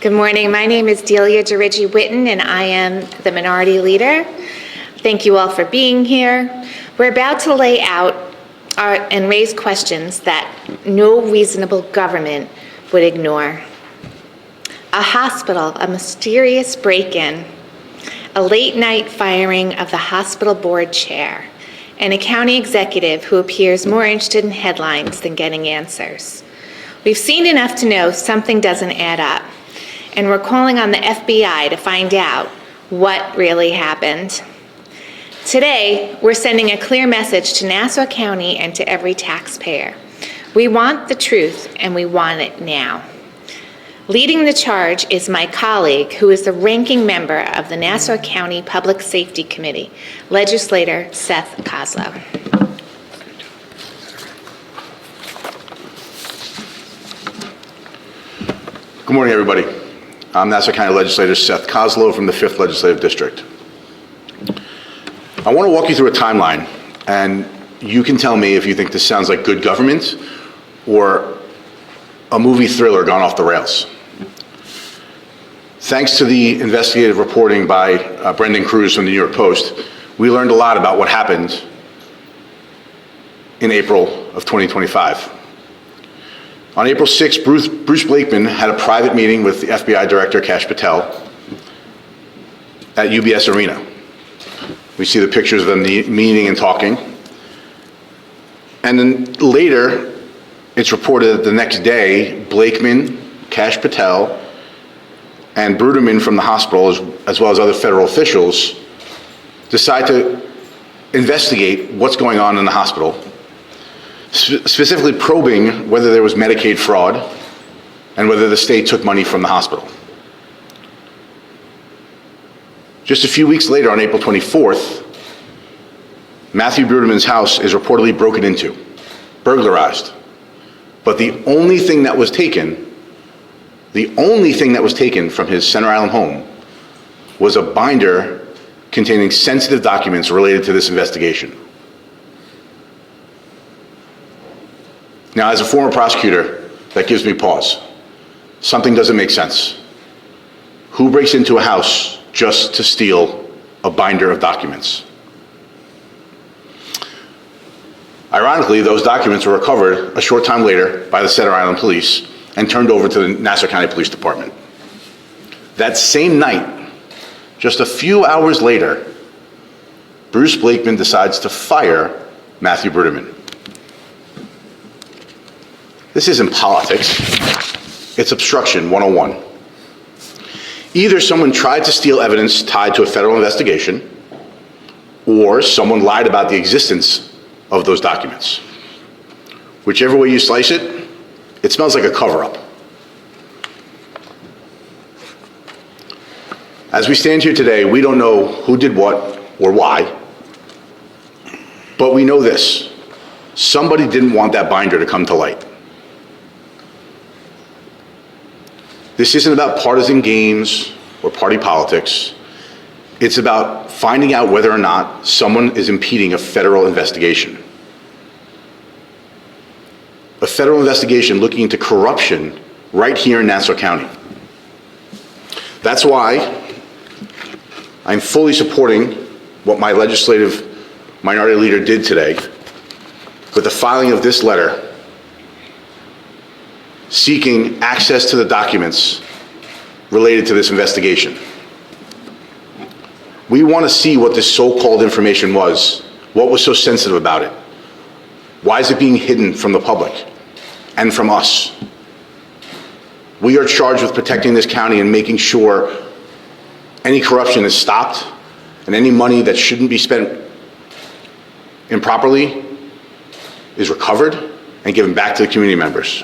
Good morning. My name is DeRiggi-Whiton, and I am the Minority Leader. Thank you all for being here. We're about to lay out and raise questions that no reasonable government would ignore. A hospital, a mysterious break-in, a late-night firing of the hospital board chair, and a county executive who appears more interested in headlines than getting answers. We've seen enough to know something doesn't add up, and we're calling on the FBI to find out what really happened. Today, we're sending a clear message to Nassau County and to every taxpayer. We want the truth, and we want it now. Leading the charge is my colleague, who is the ranking member of the Nassau County Public Safety Committee, Legislator Seth Kozlow. Good morning, everybody. I'm Nassau County Legislator Seth Kozlow from the 5th Legislative District. I want to walk you through a timeline, and you can tell me if you think this sounds like good government or a movie thriller gone off the rails. Thanks to the investigative reporting by Brendan Cruz from the New York Post, we learned a lot about what happened in April of 2025. On April 6th, Bruce Blakeman had a private meeting with the FBI Director Kash Patel at UBS Arena. We see the pictures of them meeting and talking. And then later, it's reported that the next day, Blakeman, Kash Patel, and Bruderman from the hospital, as well as other federal officials, decide to investigate what's going on in the hospital, specifically probing whether there was Medicaid fraud and whether the state took money from the hospital. Just a few weeks later, on April 24th, Matthew Bruderman's house is reportedly broken into, burglarized. But the only thing that was taken from his Center Island home was a binder containing sensitive documents related to this investigation. Now, as a former prosecutor, that gives me pause. Something doesn't make sense. Who breaks into a house just to steal a binder of documents? Ironically, those documents were recovered a short time later by the Center Island Police and turned over to the Nassau County Police Department. That same night, just a few hours later, Bruce Blakeman decides to fire Matthew Bruderman. This isn't politics, it's obstruction 101. Either someone tried to steal evidence tied to a federal investigation, or someone lied about the existence of those documents. Whichever way you slice it, it smells like a cover-up. As we stand here today, we don't know who did what or why, but we know this: somebody didn't want that binder to come to light. This isn't about partisan games or party politics. It's about finding out whether or not someone is impeding a federal investigation. A federal investigation looking into corruption right here in Nassau County. That's why I'm fully supporting what my legislative minority leader did today with the filing of this letter seeking access to the documents related to this investigation. We want to see what this so-called information was. What was so sensitive about it? Why is it being hidden from the public and from us? We are charged with protecting this county and making sure any corruption is stopped and any money that shouldn't be spent improperly is recovered and given back to the community members.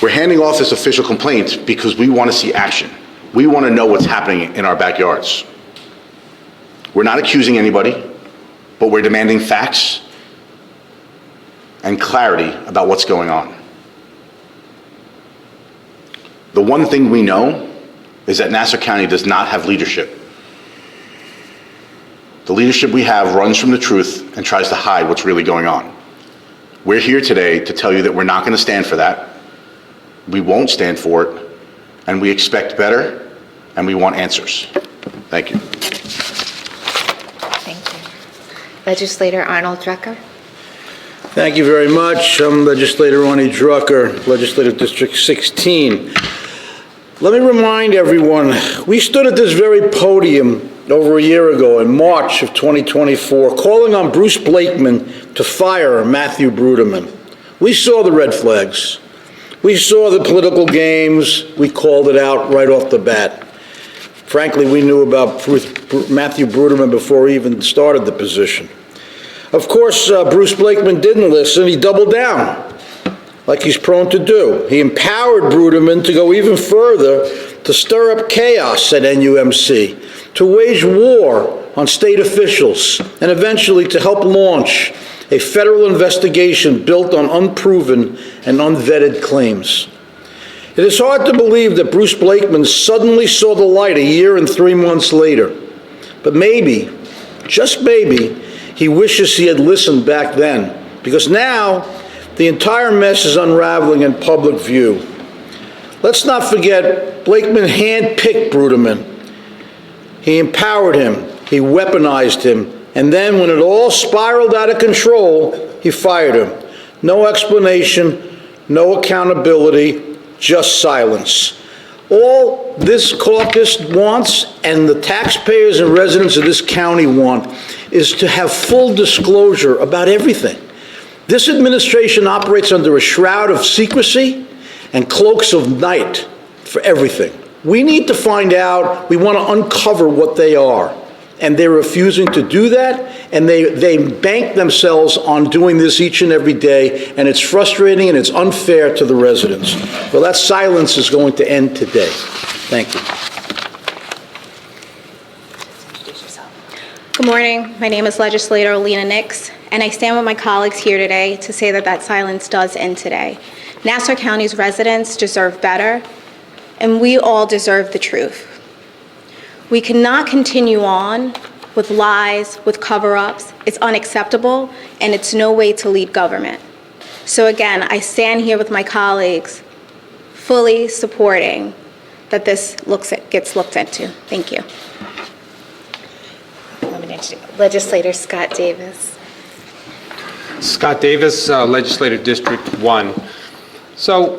We're handing off this official complaint because we want to see action. We want to know what's happening in our backyards. We're not accusing anybody, but we're demanding facts and clarity about what's going on. The one thing we know is that Nassau County does not have leadership. The leadership we have runs from the truth and tries to hide what's really going on. We're here today to tell you that we're not going to stand for that. we won't stand for it, and we expect better, and we want answers. Thank you. Thank you. Legislator Arnold Drucker. Thank you very much. I'm Legislator Ronnie Drucker, Legislative District 16. Let me remind everyone, we stood at this very podium over a year ago in March of 2024, calling on Bruce Blakeman to fire Matthew Bruderman. We saw the red flags. We saw the political games. We called it out right off the bat. Frankly, we knew about Matthew Bruderman before he even started the position. Of course, Bruce Blakeman didn't listen. He doubled down, like he's prone to do. He empowered Bruderman to go even further, to stir up chaos at NUMC, to wage war on state officials, and eventually to help launch a federal investigation built on unproven and unvetted claims. It is hard to believe that Bruce Blakeman suddenly saw the light a year and 3 months later. But maybe, just maybe, he wishes he had listened back then, because now the entire mess is unraveling in public view. Let's not forget, Blakeman handpicked Bruderman. He empowered him, he weaponized him, and then when it all spiraled out of control, he fired him. No explanation, no accountability, just silence. All this caucus wants, and the taxpayers and residents of this county want, is to have full disclosure about everything. This administration operates under a shroud of secrecy and cloaks of night for everything. We need to find out, we want to uncover what they are. And they're refusing to do that, and they bank themselves on doing this each and every day, and it's frustrating and it's unfair to the residents. Well, that silence is going to end today. Thank you. Good morning. My name is Legislator Alina Nix, and I stand with my colleagues here today to say that that silence does end today. Nassau County's residents deserve better, and we all deserve the truth. We cannot continue on with lies, with cover-ups. It's unacceptable, and it's no way to lead government. So again, I stand here with my colleagues, fully supporting that this gets looked into. Thank you. Legislator Scott Davis. Scott Davis, Legislative District 1. So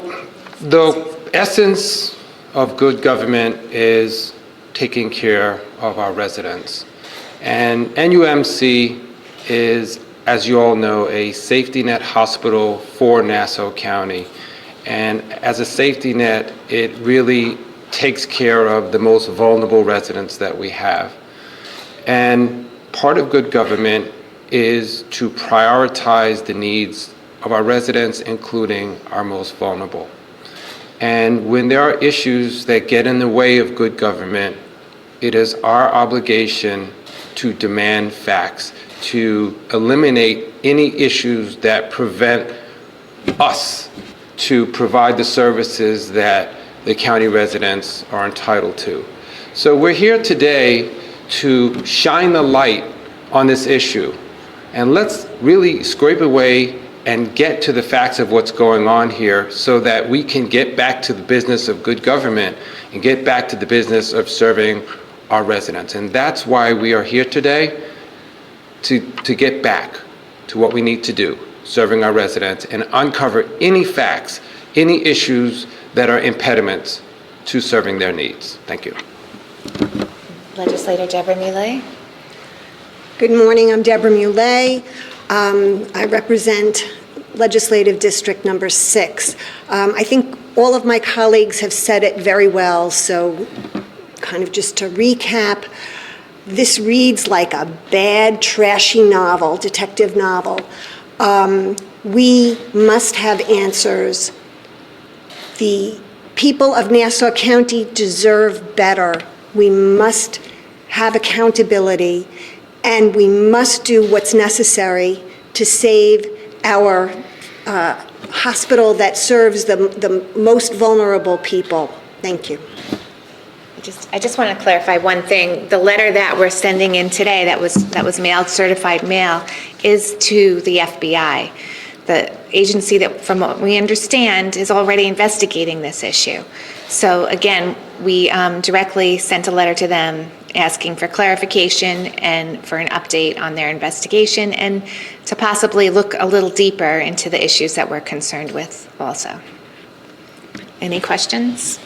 the essence of good government is taking care of our residents. And NUMC is, as you all know, a safety net hospital for Nassau County. And as a safety net, it really takes care of the most vulnerable residents that we have. And part of good government is to prioritize the needs of our residents, including our most vulnerable. And when there are issues that get in the way of good government, it is our obligation to demand facts, to eliminate any issues that prevent us to provide the services that the county residents are entitled to. So we're here today to shine the light on this issue. And let's really scrape away and get to the facts of what's going on here so that we can get back to the business of good government and get back to the business of serving our residents. And that's why we are here today, to get back to what we need to do, serving our residents, and uncover any facts, any issues that are impediments to serving their needs. Thank you. Legislator Deborah Millet. Good morning, I'm Deborah Millet. I represent Legislative District number 6. I think all of my colleagues have said it very well, so kind of just to recap, this reads like a bad, trashy novel, detective novel. We must have answers. The people of Nassau County deserve better. We must have accountability, and we must do what's necessary to save our hospital that serves the most vulnerable people. Thank you. I just want to clarify one thing. The letter that we're sending in today, that was mailed, certified mail, is to the FBI. agency that, from what we understand, is already investigating this issue. So again, we directly sent a letter to them asking for clarification and for an update on their investigation and to possibly look a little deeper into the issues that we're concerned with also. Any questions?